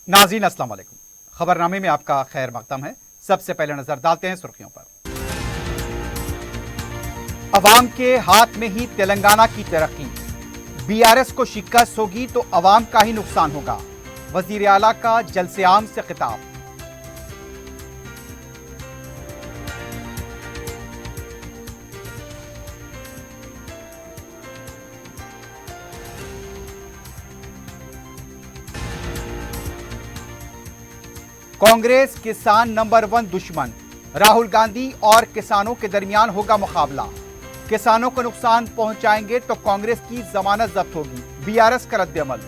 नाज़रीन अस्सलाम वालेकुम। खबरनामे में आपका खैर मकदम है। सबसे पहले नजर डालते हैं सुर्खियों पर। अवाम के हाथ में ही तेलंगाना की तरक्की, बीआरएस को शिकस्त होगी तो अवाम का ही नुकसान होगा। वजीर आला का जलसे आम से खिताब। कांग्रेस किसान नंबर 1 दुश्मन, राहुल गांधी और किसानों के दरमियान होगा मुकाबला। किसानों को नुकसान पहुंचाएंगे तो कांग्रेस की जमानत जब्त होगी, बीआरएस का रद्द-ए-अमल।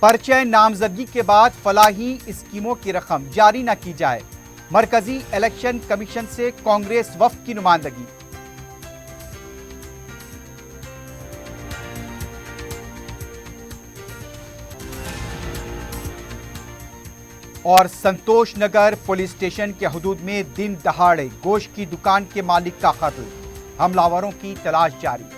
पर्चे नामजदगी के बाद फलाही स्कीमों की रकम जारी न की जाए, मरकजी इलेक्शन कमीशन से कांग्रेस वफ्द की नुमाइंदगी। और संतोष नगर पुलिस स्टेशन के हदूद में दिन दहाड़े गोश्त की दुकान के मालिक का कत्ल, हमलावरों की तलाश जारी।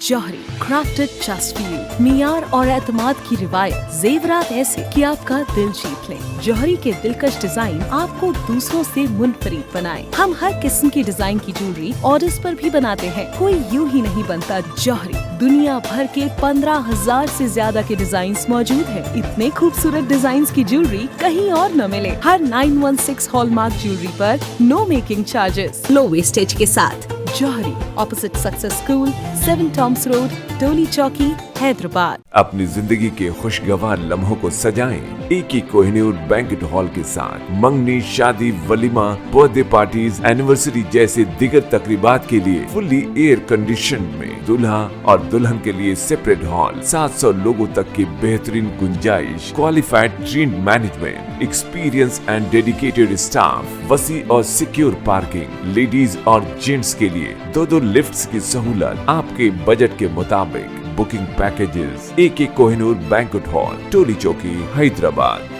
जौहरी क्राफ्टेड जस्ट फॉर यू, मियार और एतमाद की रिवायत, जेवरात ऐसे कि आपका दिल जीत लें। जौहरी के दिलकश डिजाइन आपको दूसरों से मुनफरिद बनाए। हम हर किस्म की डिजाइन की ज्वेलरी ऑर्डर्स पर भी बनाते हैं, कोई यूं ही नहीं बनता। जौहरी दुनिया भर के 15,000 से ज्यादा के डिजाइन मौजूद है। इतने खूबसूरत डिजाइन की ज्वेलरी कहीं और न मिले। हर 916 हॉलमार्क ज्वेलरी पर no making charges, low wastage के साथ। Jauhari, opposite success school, 7 tombs road, Toli Chowki, Hyderabad. अपनी जिंदगी के खुशगवार लम्हों को सजाएं एक ही कोहिनूर बैंक्वेट हॉल के साथ। मंगनी, शादी, वलीमा, बर्थडे पार्टीज, एनिवर्सरी जैसे दिगर तकरीबात के लिए फुल्ली एयर कंडीशन में दूल्हा और दुल्हन के लिए सेपरेट हॉल, 700 लोगों तक की बेहतरीन गुंजाइश, qualified train management, experience and dedicated staff, वसी और सिक्योर पार्किंग, लेडीज और जेंट्स के लिए 2 लिफ्ट्स की सहूलत आपके बजट के मुताबिक। Booking packages AK Kohinoor banquet hall, Toli Chowki, Hyderabad.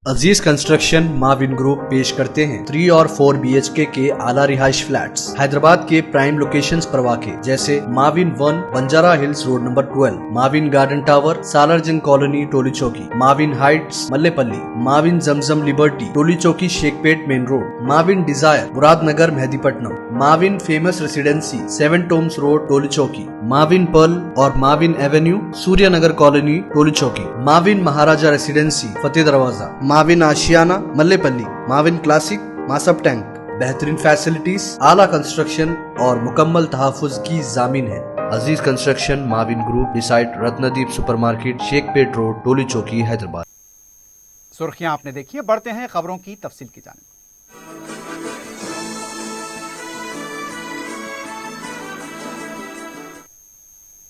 Aziz construction Mavin group पेश करते हैं 3 और 4 BHK के आला रिहाइश फ्लैट्स हैदराबाद के प्राइम लोकेशंस पर वाक़े, जैसे Mavin 1 Banjara hills road number 12, Mavin garden tower Salarjung colony Toli Chowki, Mavin heights Mallepally, Mavin Zamzam liberty Toli Chowki Shaikpet main road, Mavin desire Muradnagar Mehdipatnam, Mavin famous residency 7 tombs road Toli Chowki, Mavin pearl और Mavin avenue Suryanagar colony Toli Chowki, Mavin Maharaja residency Fateh Darwaza, Mavin Ashiyana Mallepally, Mavin classic Masab tank. बेहतरीन facilities, आला construction और मुकम्मल तहफ़्फ़ुज़ की जामीन है। Aziz construction Mavin group, beside Ratnadeep supermarket, Shaikpet road, Toli Chowki, Hyderabad. सुर्खियां आपने देखी है, बढ़ते हैं खबरों की तफसील की जानिब।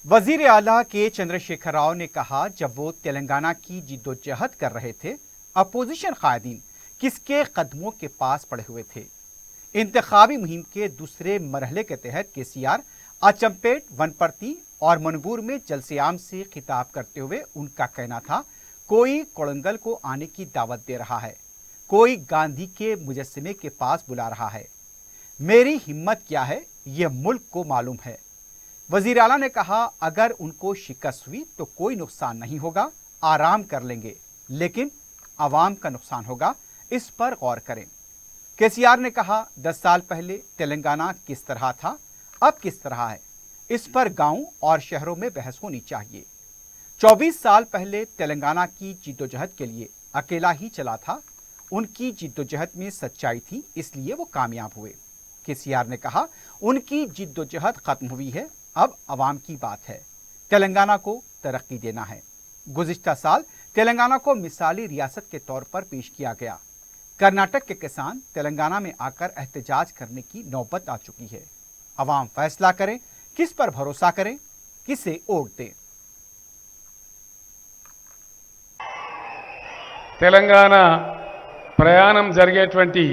वजीर आला के चंद्रशेखर राव ने कहा, जब वो तेलंगाना की जिद्दोजहद कर रहे थे, अपोजिशन कायदीन किसके कदमों के पास पड़े हुए थे। इंतखाबी मुहिम के दूसरे मरहले के तहत केसीआर अचंपेट, वनपर्ती और मनगूर में जलसे-आम से खिताब करते हुए उनका कहना था, कोई कोड़ंगल को आने की दावत दे रहा है, कोई गांधी के मुजस्समे के पास बुला रहा है। मेरी हिम्मत क्या है ये मुल्क को मालूम है। वजीर आला ने कहा, अगर उनको शिकस्त हुई तो कोई नुकसान नहीं होगा, आराम कर लेंगे, लेकिन आवाम का नुकसान होगा, इस पर गौर करें। केसीआर ने कहा, 10 साल पहले तेलंगाना किस तरह था, अब किस तरह है, इस पर गांव और शहरों में बहस होनी चाहिए। 24 साल पहले तेलंगाना की जिद्दोजहद के लिए अकेला ही चला था, उनकी जिद्दोजहद में सच्चाई थी, इसलिए वो कामयाब हुए। केसीआर ने कहा, उनकी जिद्दोजहद खत्म हुई है, अब अवाम की बात है, तेलंगाना को तरक्की देना है। गुज़िश्ता साल तेलंगाना को मिसाली रियासत के तौर पर पेश किया गया। कर्नाटक के किसान तेलंगाना में आकर एहतजाज करने की नौबत आ चुकी है। अवाम फैसला करें, किस पर भरोसा करें, किसे वोट दें। తెలంగాణ ప్రయాణం జరిగేటువంటి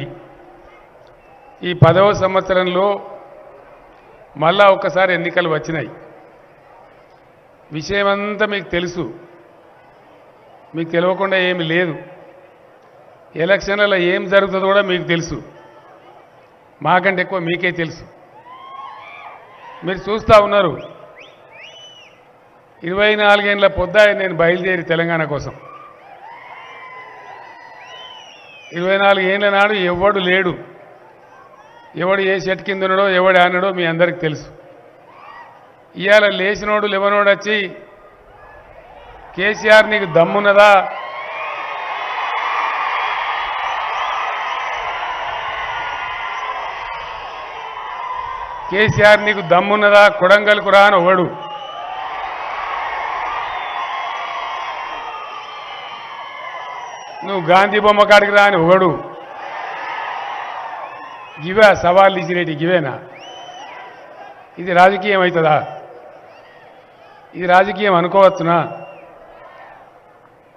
ఈ 10వ సంవత్సరంలో మళ్ళా ఒక్కసారి ఎన్నికలు వచ్చినాయి. విషయమంతా మీకు తెలుసు, మీకు తెలియకుండా ఏమీ లేదు. ఎలక్షన్లలో ఏం జరుగుతుందో కూడా మీకు తెలుసు, మాకంటే ఎక్కువ మీకే తెలుసు. మీరు చూస్తూ ఉన్నారు. 24 ఏళ్ళ పొద్దాయి నేను బయలుదేరి తెలంగాణ కోసం. 24 ఏళ్ళ నాడు ఎవడు లేడు, ఎవడు ఏ చెట్టు కింద ఉన్నాడో ఎవడు ఆనాడో మీ అందరికి తెలుసు. ఇవాళ లేచినోడు లేవనోడు వచ్చి కేసీఆర్ నీకు దమ్మున్నదా, కేసీఆర్ నీకు దమ్మున్నదా కొడంగల్కు రా అని ఒకడు, నువ్వు గాంధీ బొమ్మ కాడికి రా అని ఒకడు. గివే సవాళ్ళు ఇచ్చిరేటి, గివేనా? ఇది రాజకీయం అవుతుందా? ఇది రాజకీయం అనుకోవచ్చునా?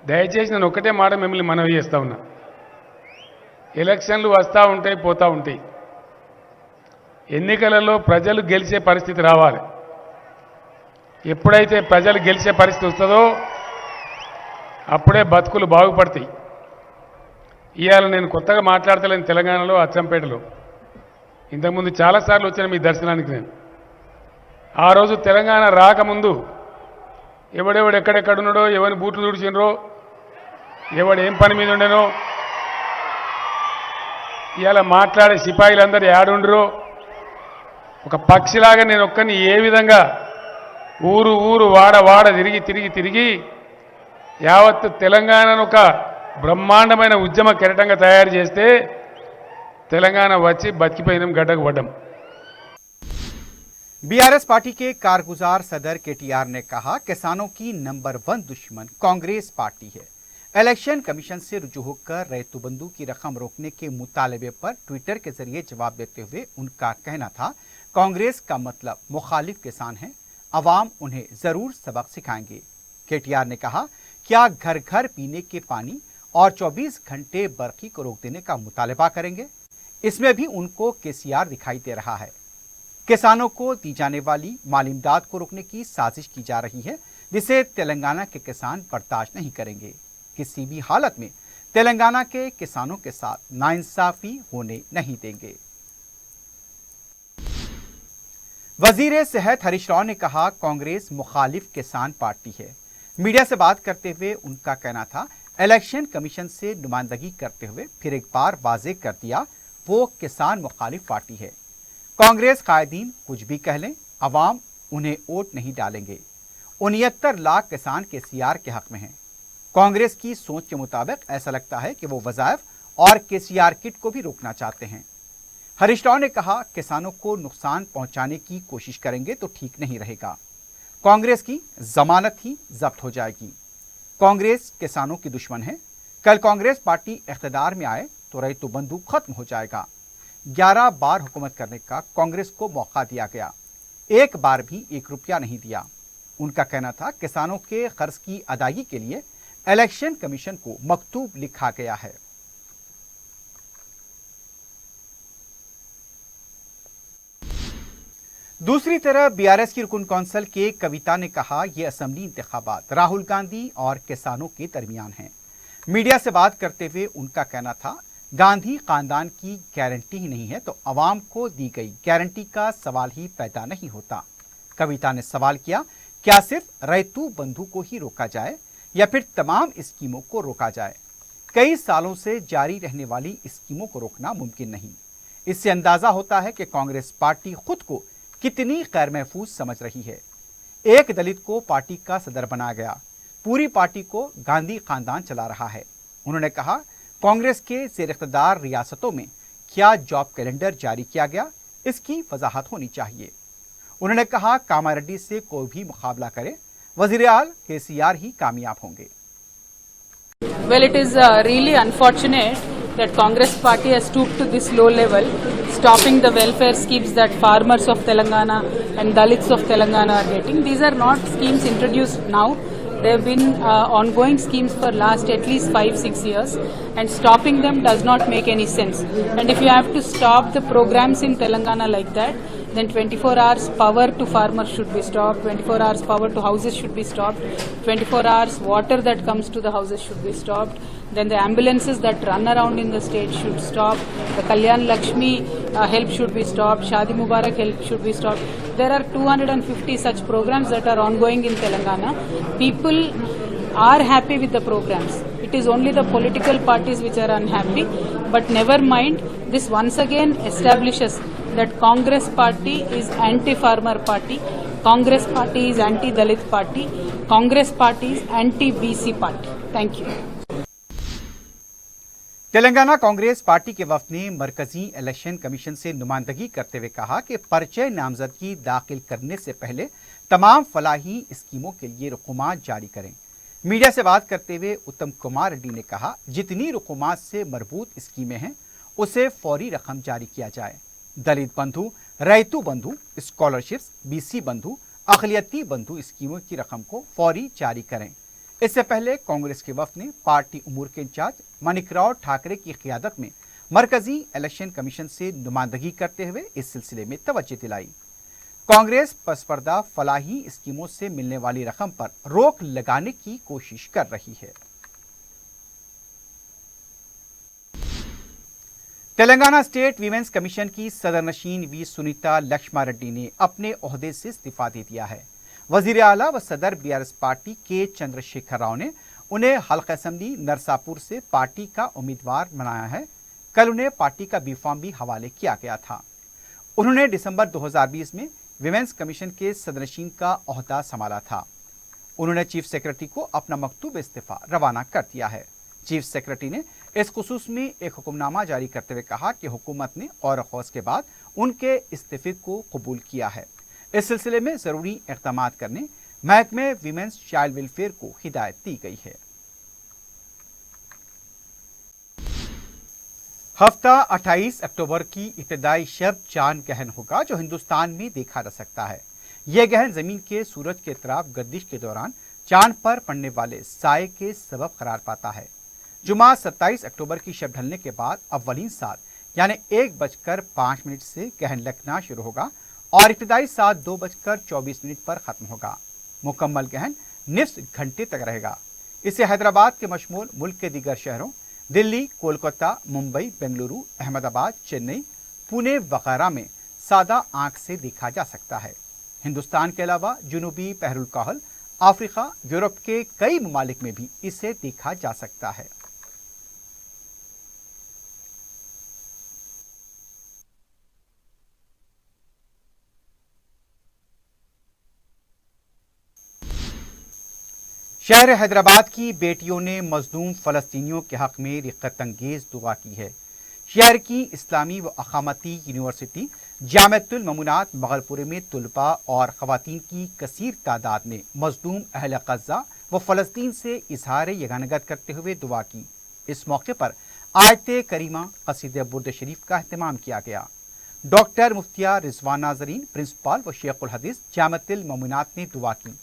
దయచేసి నేను ఒక్కటే మాట మిమ్మల్ని మనవి చేస్తా ఉన్నా. ఎలక్షన్లు వస్తూ ఉంటాయి, పోతూ ఉంటాయి. ఎన్నికలలో ప్రజలు గెలిచే పరిస్థితి రావాలి. ఎప్పుడైతే ప్రజలు గెలిచే పరిస్థితి వస్తుందో అప్పుడే బతుకులు బాగుపడతాయి. ఇవాళ నేను కొత్తగా మాట్లాడతలేను. తెలంగాణలో అచ్చంపేటలో ఇంతకుముందు చాలాసార్లు వచ్చాను మీ దర్శనానికి. నేను ఆ రోజు తెలంగాణ రాకముందు ఎవడెవడు ఎక్కడెక్కడున్నాడో, ఎవరిని బూట్లు తుడిచినరో, ఎవడు ఏం పని మీద ఉండేనో, ఇవాళ మాట్లాడే సిపాయిలందరూ ఏడుండరో, ఒక పక్షిలాగా నేను ఒక్కని ఏ విధంగా ఊరు ఊరు వాడ వాడ తిరిగి తిరిగి తిరిగి యావత్ తెలంగాణను ఒక బ్రహ్మాండమైన ఉద్యమ కెరటంగా తయారు చేస్తే తెలంగాణ వచ్చి బతికిపోయినాం, గడ్డకు పడ్డాం. बीआरएस पार्टी के कारगुजार सदर केटीआर ने कहा, किसानों की नंबर 1 दुश्मन कांग्रेस पार्टी है। इलेक्शन कमीशन से रुजू होकर रैतु बंधु की रकम रोकने के मुतालबे पर ट्विटर के जरिए जवाब देते हुए उनका कहना था, कांग्रेस का मतलब मुखालिफ किसान हैं, अवाम उन्हें जरूर सबक सिखाएंगे। केटीआर ने कहा, क्या घर घर पीने के पानी और 24 घंटे बरकी को रोक देने का मुतालबा करेंगे? इसमें भी उनको केसीआर दिखाई दे रहा है। किसानों को दी जाने वाली माली इमदाद को रोकने की साजिश की जा रही है, जिसे तेलंगाना के किसान बर्दाश्त नहीं करेंगे। किसी भी हालत में तेलंगाना के किसानों के साथ नाइंसाफी होने नहीं देंगे। वजीर सेहत हरीश राव ने कहा, कांग्रेस मुखालिफ किसान पार्टी है। मीडिया से बात करते हुए उनका कहना था, इलेक्शन कमीशन से नुमाइंदगी करते हुए फिर एक बार वाजे कर दिया, वो किसान मुखालिफ पार्टी है। कांग्रेस कायदीन कुछ भी कह लें, अवाम उन्हें वोट नहीं डालेंगे। 69 लाख किसान केसीआर के हक में हैं। कांग्रेस की सोच के मुताबिक ऐसा लगता है कि वो वज़ाइफ और केसीआर किट को भी रोकना चाहते हैं। हरीश राव ने कहा, किसानों को नुकसान पहुंचाने की कोशिश करेंगे तो ठीक नहीं रहेगा। कांग्रेस की जमानत ही जब्त हो जाएगी। कांग्रेस किसानों की दुश्मन है। कल कांग्रेस पार्टी इख्तिदार में आए तो रैतु बंधु खत्म हो जाएगा। 11 बार हुकूमत करने का कांग्रेस को मौका दिया गया, एक बार भी 1 रुपया नहीं दिया। उनका कहना था, किसानों के कर्ज की अदायगी के लिए इलेक्शन कमीशन को मकतूब लिखा गया है। दूसरी तरफ बीआरएस की रुकन कौंसिल के कविता ने कहा, यह असेंबली इंतखाबात राहुल गांधी और किसानों के दरमियान हैं। मीडिया से बात करते हुए उनका कहना था, गांधी खानदान की गारंटी ही नहीं है तो अवाम को दी गई गारंटी का सवाल ही पैदा नहीं होता। कविता ने सवाल किया, क्या सिर्फ रैतु बंधु को ही रोका जाए या फिर तमाम स्कीमों को रोका जाए? कई सालों से जारी रहने वाली स्कीमों को रोकना मुमकिन नहीं। इससे अंदाजा होता है कि कांग्रेस पार्टी खुद को कितनी गैर महफूज समझ रही है। एक दलित को पार्टी का सदर बनाया गया, पूरी पार्टी को गांधी खानदान चला रहा है। उन्होंने कहा, कांग्रेस के ज़ेर इख्तिदार रियासतों में क्या जॉब कैलेंडर जारी किया गया, इसकी वजाहत होनी चाहिए। उन्होंने कहा, कामारेड्डी से कोई भी मुकाबला करे, वज़ीर-ए-आला केसीआर ही कामयाब होंगे। Well, it is really unfortunate that Congress party has stooped to this low level, stopping the welfare schemes that farmers of Telangana and Dalits of Telangana are getting. These are not schemes introduced now. They have been ongoing schemes for last at least 5-6 years, and stopping them does not make any sense. And if you have to stop the programs in Telangana like that, then 24 hours power to farmers should be stopped, 24 hours power to houses should be stopped, 24 hours water that comes to the houses should be stopped, then the ambulances that run around in the state should stop, the Kalyan Lakshmi help should be stopped, Shadi Mubarak help should be stopped. There are 250 such programs that are ongoing in Telangana. People are happy with the programs. It is only the political parties which are unhappy, but never mind, this once again establishes that Congress party is anti-farmer party, Congress party is anti-Dalit party, Congress party is anti-BC party. Thank you. Telangana Congress party के वफद ने मरकजी election commission से नुमाइंदगी करते हुए कहा कि पर्चे नामजदगी दाखिल करने से पहले तमाम फलाही स्कीमों के लिए रुकुमात जारी करें। मीडिया से बात करते हुए उत्तम कुमार रेड्डी ने कहा, जितनी रुकुमात से मरबूत स्कीमें हैं उसे फौरी रकम जारी किया जाए। दलित बंधु, रैतु बंधु, स्कॉलरशिप्स, बीसी बंधु, अकलियती बंधु स्कीमों की रकम को फौरी जारी करें। इससे पहले कांग्रेस के वफद ने पार्टी उमूर के इंचार्ज मानिकराव ठाकरे की क़ियादत में मरकजी इलेक्शन कमीशन से नुमाइंदगी करते हुए इस सिलसिले में तवज्जो दिलाई। कांग्रेस पसपर्दा फलाही स्कीमों से मिलने वाली रकम पर रोक लगाने की कोशिश कर रही है। तेलंगाना स्टेट वीमेंस कमीशन की सदरनशीन वी सुनीता लक्ष्मा रेड्डी ने अपने ओहदे से इस्तीफा दे दिया है। वजीर आला व सदर बीआरएस पार्टी के चंद्रशेखर राव ने उन्हें हल्का असेंबली नरसापुर से पार्टी का उम्मीदवार बनाया है। कल उन्हें पार्टी का बी फॉर्म भी हवाले किया गया था। उन्होंने दिसंबर 2020 में विमेंस कमीशन के सदरनशीन का ओहदा संभाला था। उन्होंने चीफ सेक्रेटरी को अपना मकतूब इस्तीफा रवाना कर दिया है। चीफ सेक्रेटरी ने इस खुसूस में एक हुक्मनामा जारी करते हुए कहा कि हुकूमत ने गौर खौज के बाद उनके इस्तीफे को कबूल किया है। इस सिलसिले में जरूरी इक़दाम करने महकमे वीमेंस चाइल्ड वेलफेयर को हिदायत दी गई है। हफ्ता 28 अक्टूबर की इब्तिदाई शब चांद गहन होगा, जो हिंदुस्तान में देखा जा सकता है। यह गहन जमीन के सूरज के तरफ गर्दिश के दौरान चांद पर पड़ने वाले साए के सबब करार पाता है। जुमा 27 अक्टूबर की शब ढलने के बाद अव्वलीन सात यानी 1:05 से गहन लगना शुरू होगा और इब्तिदाई सात 2:24 पर खत्म होगा। मुकम्मल गहन निफ्स घंटे तक रहेगा। इसे हैदराबाद के मशमूल मुल्क के दीगर शहरों दिल्ली, कोलकाता, मुंबई, बेंगलुरु, अहमदाबाद, चेन्नई, पुणे वगैरह में सादा आंख से देखा जा सकता है। हिंदुस्तान के अलावा जुनूबी बहरुल काहल, अफ्रीका, यूरोप के कई ममालिक में भी इसे देखा जा सकता है। शहर हैदराबाद की बेटियों ने मजलूम फ़लस्तीनियों के हक में रिक़्क़त अंगेज़ दुआ की है। शहर की इस्लामी व अक़ामती यूनिवर्सिटी जामिअतुल ममुनात मगलपुरे में तुलबा और ख़वातीन की कसीर तादाद ने मजलूम अहल ग़ज़ा व फ़लस्तीन से इज़हार यगानगत करते हुए दुआ की। इस मौके पर आयत करीमा क़सीदा बुर्द शरीफ का अहतमाम किया गया। डॉक्टर मुफ्तिया रिजवान नाजरीन, प्रिंसिपल व शेखुल हदीस जामिअतुल ममुनात ने दुआ की।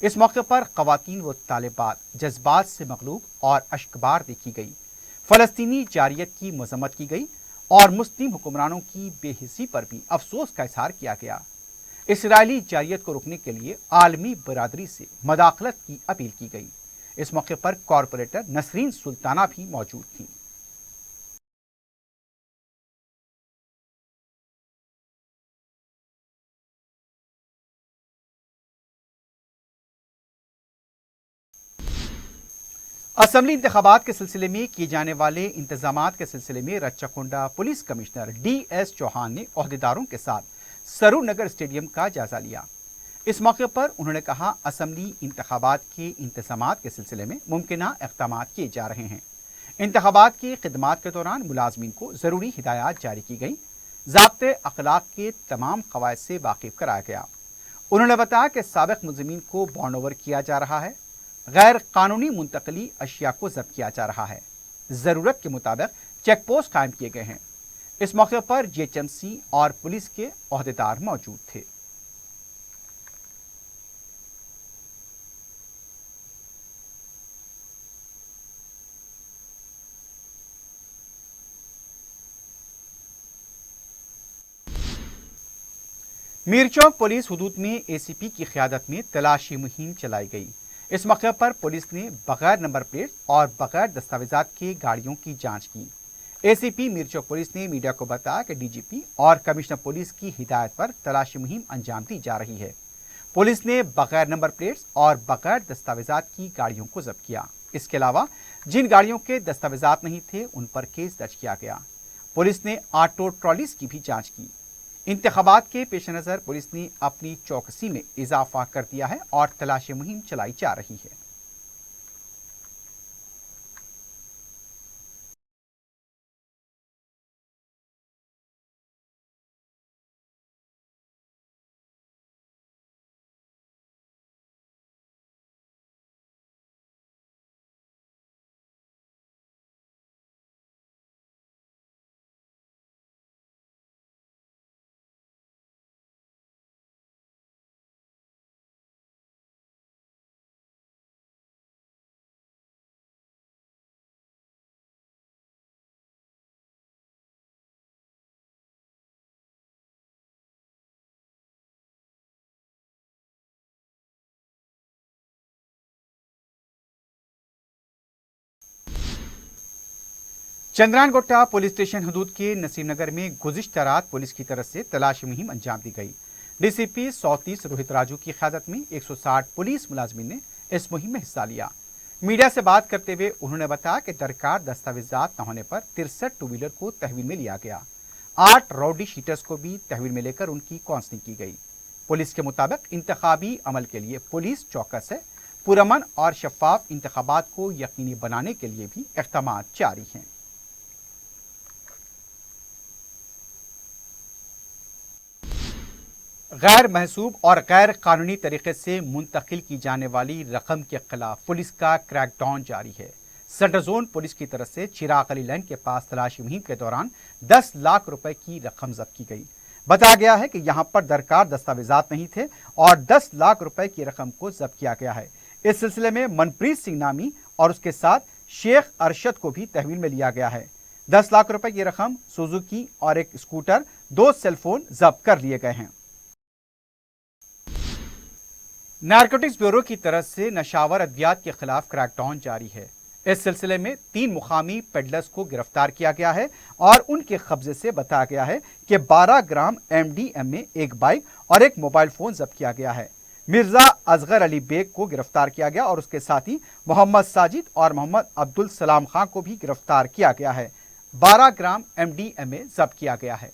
इस मौके पर ख़वातीन व तालिबात जज्बात से मगलूब और अश्कबार देखी गई। फ़लस्तीनी जारियत की मज़म्मत की गई और मुस्लिम हुक्मरानों की बेहिसी पर भी अफसोस का इज़हार किया गया। इसराइली जारियत को रोकने के लिए आलमी बरादरी से मदाखलत की अपील की गई। इस मौके पर कॉरपोरेटर नसरीन सुल्ताना भी मौजूद थी। असम्बली इंतखाबात के सिलसिले में किए जाने वाले इंतजामात के सिलसिले में Rachakonda police commissioner DS Chauhan ने ओहदेदारों के साथ सरूर नगर स्टेडियम का जायजा लिया। इस मौके पर उन्होंने कहा, असम्बली इंतखाबात के इंतजामात के सिलसिले में मुमकिना इक़दाम किए जा रहे हैं। इंतखाबात की खिदमात के दौरान मुलाजमीन को ज़रूरी हिदायत जारी की गई। ज़ाब्ते अखलाक के तमाम क़वायद से वाकिफ कराया गया। उन्होंने बताया कि साबिक़ मुलज़मीन को बॉन्ड ओवर किया जा रहा है। गैर कानूनी मुंतकली अशिया को जब्त किया जा रहा है। ज़रूरत के मुताबिक चेक पोस्ट कायम किए गए हैं। इस मौके पर GHMC और पुलिस के ओहदेदार मौजूद थे। मीरचौक पुलिस हुदूद में एसीपी की क़यादत में तलाशी मुहिम चलाई गई। इस मौके पर पुलिस ने बगैर नंबर प्लेट और बगैर दस्तावेजात की गाड़ियों की जांच की। एसीपी मीरचौक पुलिस ने मीडिया को बताया कि डीजीपी और कमिश्नर पुलिस की हिदायत पर तलाशी मुहिम अंजाम दी जा रही है। पुलिस ने बगैर नंबर प्लेट्स और बगैर दस्तावेजात की गाड़ियों को जब्त किया। इसके अलावा जिन गाड़ियों के दस्तावेजात नहीं थे उन पर केस दर्ज किया गया। पुलिस ने ऑटो ट्रॉलीज की भी जांच की। इंतखाबात के पेश नज़र पुलिस ने अपनी चौकसी में इजाफा कर दिया है और तलाशी मुहिम चलाई जा रही है। चंद्रानगोट्टा पुलिस स्टेशन हदूद के नसीमनगर में गुज़िश्ता रात पुलिस की तरफ से तलाशी मुहिम अंजाम दी गई। डीसीपी 130 रोहित राजू की क़यादत में 160 पुलिस मुलाजमीन ने इस मुहिम में हिस्सा लिया। मीडिया से बात करते हुए उन्होंने बताया कि दरकार दस्तावेजात न होने पर 63 टू व्हीलर को तहवील में लिया गया। 8 राउडी शीटर्स को भी तहवील में लेकर उनकी काउंसलिंग की गई। पुलिस के मुताबिक इंतखाबी अमल के लिए पुलिस चौकस है। पुरअमन और शफाफ इंतखाबात को यकीनी बनाने के लिए भी इक़दाम जारी हैं। गैर महसूब और गैर कानूनी तरीके से मुंतकिल की जाने वाली रकम के खिलाफ पुलिस का क्रैकडाउन जारी है। सेंट्रल जोन पुलिस की तरफ से चिराग अली लाइन के पास तलाशी मुहिम के दौरान 10 लाख रुपए की रकम जब्त की गई। बताया गया है कि यहां पर दरकार दस्तावेजात नहीं थे और 10 लाख रुपए की रकम को जब्त किया गया है। इस सिलसिले में मनप्रीत सिंह नामी और उसके साथ शेख अरशद को भी तहवील में लिया गया है। 10 लाख रुपए की रकम, सुजुकी और एक स्कूटर, 2 सेलफोन जब्त कर लिए गए हैं। नारकोटिक्स ब्यूरो की तरफ से नशावर अद्वियात के खिलाफ क्रैकडाउन जारी है। इस सिलसिले में 3 मुकामी पेडलर्स को गिरफ्तार किया गया है और उनके कब्जे से बताया गया है कि 12 ग्राम MDMA, एक बाइक और एक मोबाइल फोन जब्त किया गया है। मिर्जा असगर अली बेग को गिरफ्तार किया गया और उसके साथी मोहम्मद साजिद और मोहम्मद अब्दुल सलाम खां को भी गिरफ्तार किया गया है। 12 ग्राम MDMA जब्त किया गया है।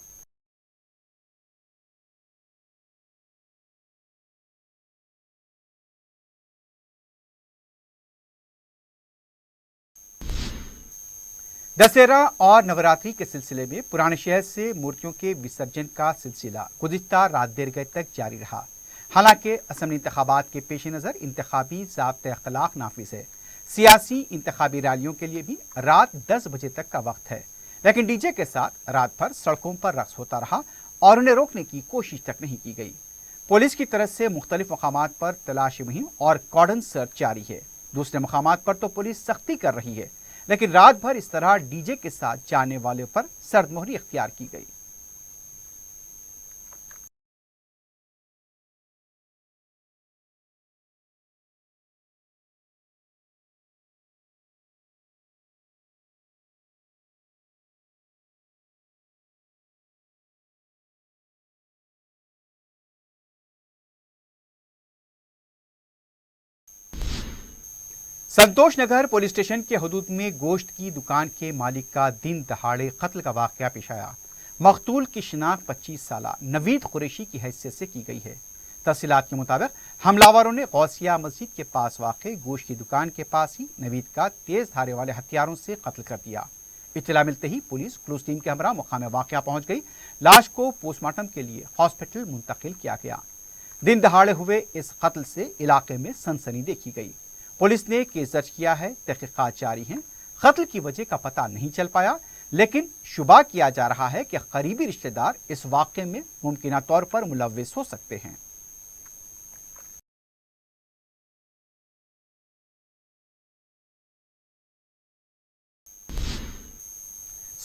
दशहरा और नवरात्रि के सिलसिले में पुराने शहर से मूर्तियों के विसर्जन का सिलसिला गुज़िश्ता रात देर गए तक जारी रहा। हालांकि असम्बली इंतखाबात के पेश नज़र इंतखाबी ज़ाब्ते अख्लाक नाफिज है। सियासी इंतखाबी रैलियों के लिए भी रात 10 बजे तक का वक्त है, लेकिन डीजे के साथ रात भर सड़कों पर रक्स होता रहा और उन्हें रोकने की कोशिश तक नहीं की गई। पुलिस की तरफ से मुख्तलिफ मकामात पर तलाशी मुहिम और कॉर्डन सर्च जारी है। दूसरे मकामात पर तो पुलिस सख्ती कर रही है, लेकिन रात भर इस तरह डीजे के साथ जाने वाले पर सर्द मोहरी इख्तियार की गई। संतोष नगर पुलिस स्टेशन के हदूद में गोश्त की दुकान के मालिक का दिन दहाड़े कत्ल का वाकया पेश आया। मकतूल की शिनाख्त 25 साला नवीद कुरैशी की हैसियत से की गई है। तफसीलात के मुताबिक हमलावरों ने गौसिया मस्जिद के पास वाक़े गोश्त की दुकान के पास ही नवीद का तेज धारे वाले हथियारों से कत्ल कर दिया। इत्तला मिलते ही पुलिस क्लूज टीम के हमरा मुकाम वाक़या पहुंच गई। लाश को पोस्टमार्टम के लिए हॉस्पिटल मुंतकिल किया गया। दिन दहाड़े हुए इस कत्ल से इलाके में सनसनी देखी गई। पुलिस ने केस दर्ज किया है, तहकीकात जारी हैं। कत्ल की वजह का पता नहीं चल पाया, लेकिन शुबा किया जा रहा है कि करीबी रिश्तेदार इस वाक़े में मुमकिना तौर पर मुलव्विस हो सकते हैं।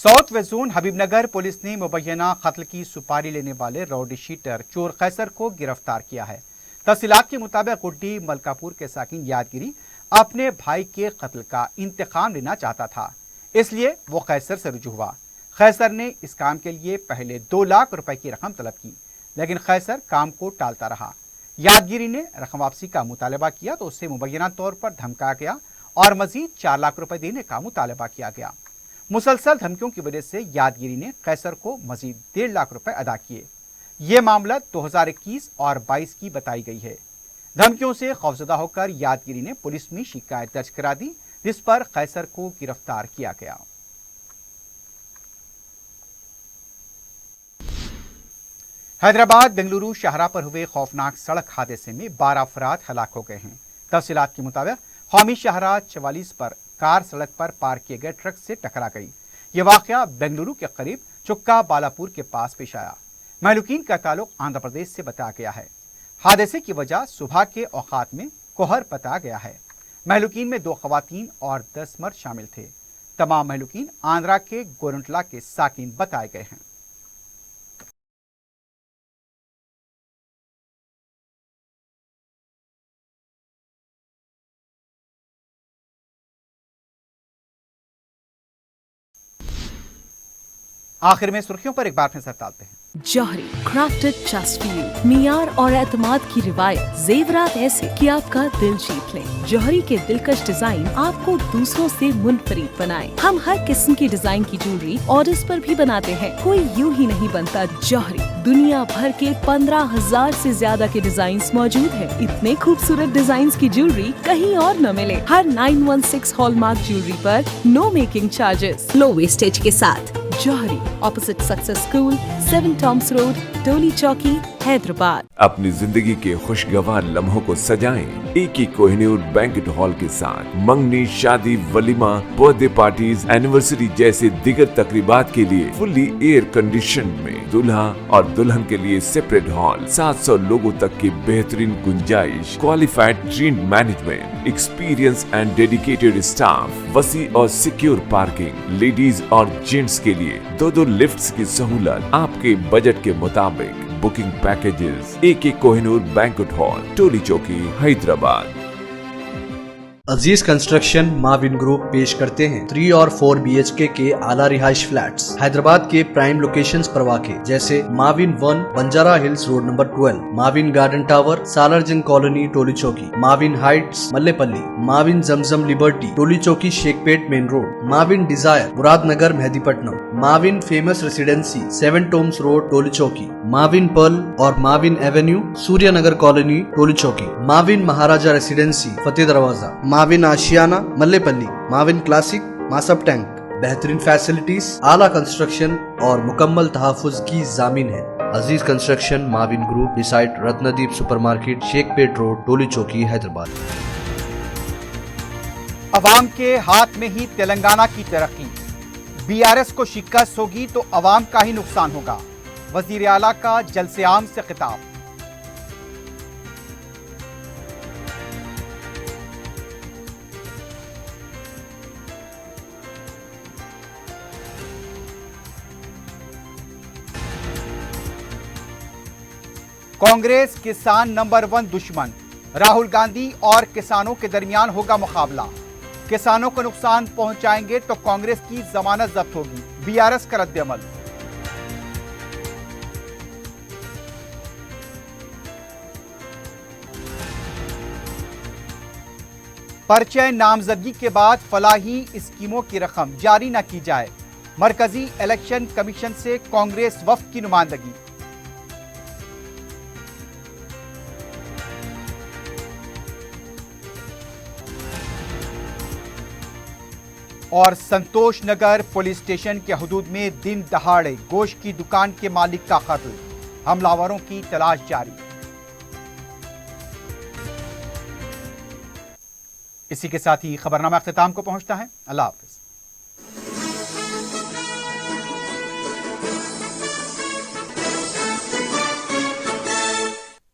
South west zone Habibnagar police ने मुबैना कत्ल की सुपारी लेने वाले रौडी शीटर चोर कैसर को गिरफ्तार किया है। तफसीलात के मुताबिक गुड्डी मलकापुर के साकिन यादगिरी अपने भाई के कत्ल का इंतकाम लेना चाहता था, इसलिए वो कैसर से रुजू हुआ। कैसर ने इस काम के लिए पहले 2 लाख रुपए की रकम तलब की, लेकिन कैसर काम को टालता रहा। यादगिरी ने रकम वापसी का मुतालबा किया तो उससे मुबैना तौर पर धमकाया गया और मजीद 4 लाख रुपए देने का मुतालबा किया गया। मुसलसल धमकियों की वजह से यादगिरी ने कैसर को मजीद 1.5 लाख रुपए अदा किए। ये मामला 2021 और 22 की बताई गई है। धमकियों से खौफजदा होकर यादगिरी ने पुलिस में शिकायत दर्ज करा दी, जिस पर कैसर को गिरफ्तार किया गया। हैदराबाद बेंगलुरु शाहराह पर हुए खौफनाक सड़क हादसे में 12 अफराद हलाक हो गए हैं। तफसीलात के मुताबिक कौमी शाहराह 44 पर कार सड़क पर पार्क किए गए ट्रक से टकरा गई। यह वाकया बेंगलुरु के करीब चुक्का बालापुर के पास पेश आया। महलूकीन का ताल्लुक आंध्र प्रदेश से बताया गया है। हादसे की वजह सुबह के औकात में कोहर बताया गया है। महलूकीन में 2 खवातीन और 10 मर्द शामिल थे। तमाम महलूकीन आंध्रा के गोरंटला के साकिन बताए गए हैं। आखिर में सुर्खियों पर एक बार नजर डालते हैं। जौहरी क्राफ्टेड जस्ट फॉर यू, मियार और एतमाद की रिवायत, जेवरात ऐसे कि आपका दिल जीत लें। जौहरी के दिलकश डिजाइन आपको दूसरों से मुनफरिद बनाए। हम हर किस्म की डिजाइन की ज्वेलरी ऑर्डर्स पर भी बनाते हैं। कोई यूं ही नहीं बनता जौहरी। दुनिया भर के 15,000 से ज्यादा के डिजाइन मौजूद है। इतने खूबसूरत डिजाइन की ज्वेलरी कहीं और न मिले। हर 916 हॉलमार्क ज्वेलरी पर no making charges, low wastage के साथ। Jauhari, opposite success school, 7 tombs road, Toli Chowki, Hyderabad. अपनी जिंदगी के खुशगवार लम्हों को सजाएं एक ही कोहिनूर बैंकेट हॉल के साथ। मंगनी, शादी, वलीमा, बर्थडे पार्टीज, एनिवर्सरी जैसे दिगर तकरीबात के लिए फुल्ली एयर कंडीशन में दूल्हा और दुल्हन के लिए सेपरेट हॉल, 700 लोगों तक की बेहतरीन गुंजाइश, qualified trained management, experience and dedicated staff, वसी और सिक्योर पार्किंग, लेडीज और जेंट्स के लिए 2 लिफ्ट्स की सहूलत आपके बजट के मुताबिक। Booking packages AK Kohinoor banquet hall, Toli Chowki, Hyderabad. Aziz construction Mavin group पेश करते हैं 3 और 4 BHK के आला रिहाइश फ्लैट्स हैदराबाद के प्राइम लोकेशंस पर वाक़े, जैसे Mavin 1 Banjara hills road number 12, Mavin garden tower Salarjung colony Toli Chowki, Mavin heights Mallepally, Mavin Zamzam liberty Toli Chowki Shaikpet main road, Mavin desire Muradnagar Mehdipatnam, Mavin famous residency 7 tombs road Toli Chowki, Mavin pearl और Mavin avenue Suryanagar colony Toli Chowki, Mavin Maharaja residency Fateh Darwaza, Mavin Ashiyana Mallepally, Mavin classic Masab tank. बेहतरीन facilities, आला construction और मुकम्मल तहफ़्फ़ुज़ की जामीन है। Aziz construction Mavin group, beside Ratnadeep supermarket, Shaikpet road, Toli Chowki, Hyderabad. अवाम के हाथ में ही तेलंगाना की तरक्की। BRS को शिकस्त होगी तो अवाम का ही नुकसान होगा। वजीर आला का जलसे आम से खिताब। कांग्रेस किसान नंबर 1 दुश्मन। राहुल गांधी और किसानों के दरमियान होगा मुकाबला। किसानों को नुकसान पहुंचाएंगे तो कांग्रेस की जमानत जब्त होगी। BRS का रद्द-ए-अमल। पर्चे नामजदगी के बाद फलाही स्कीमों की रकम जारी न की जाए। मरकजी इलेक्शन कमीशन से कांग्रेस वफ्द की नुमाइंदगी। और संतोष नगर पुलिस स्टेशन के हुदूद में दिन दहाड़े गोश्त की दुकान के मालिक का कत्ल। हमलावरों की तलाश जारी। इसी के साथ ही खबरनामा अख्तिताम को पहुंचता है। अल्लाह हाफ़िज़।